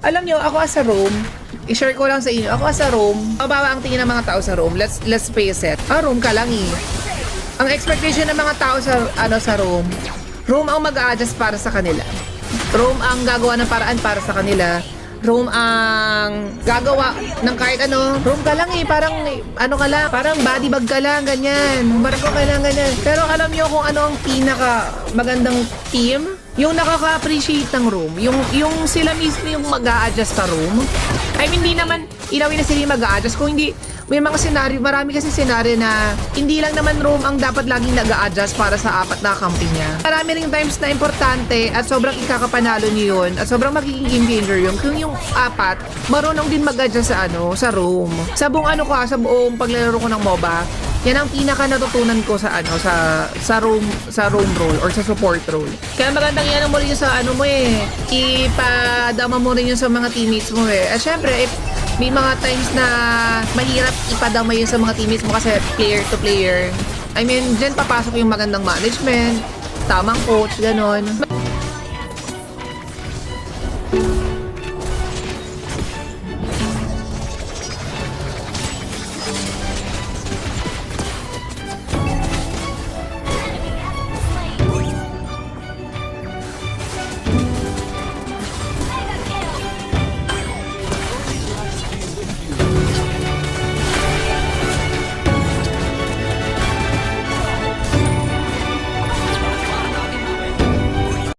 Alam nyo, ako as a room, i-share ko lang sa inyo, ako as a room, mababa ang tingin ng mga tao sa room. Let's face it. Room ka lang eh. Ang expectation ng mga tao sa room ang mag-a-adjust para sa kanila. Room ang gagawa ng paraan para sa kanila. Room ang gagawa ng kahit ano. Room ka lang eh, parang ano ka lang, parang body bag ka lang, ganyan. Marako ka lang, ganyan. Pero alam nyo kung ano ang pinaka magandang team? Yung nakaka-appreciate ng room. Yung sila mismo yung mag-a-adjust sa room. I mean, hindi naman inawin na sila yung mag-a-adjust. Kung hindi, may mga senaryo, marami kasi senaryo na hindi lang naman room ang dapat laging nag-a-adjust para sa apat na kampi niya. Marami ring times na importante at sobrang ikakapanalo niyo yun at sobrang magiging game changer yun kung yung apat marunong din mag-adjust sa room. Sa buong paglalaro ko ng MOBA, yan ang pinaka natutunan ko sa room role or sa support role. Kaya magandang yan mo rin yung sa ipadama mo rin yung sa mga teammates mo eh. At syempre, may mga times na mahirap ipadama yun sa mga teammates mo kasi player to player. I mean, dyan papasok yung magandang management, tamang coach, ganon.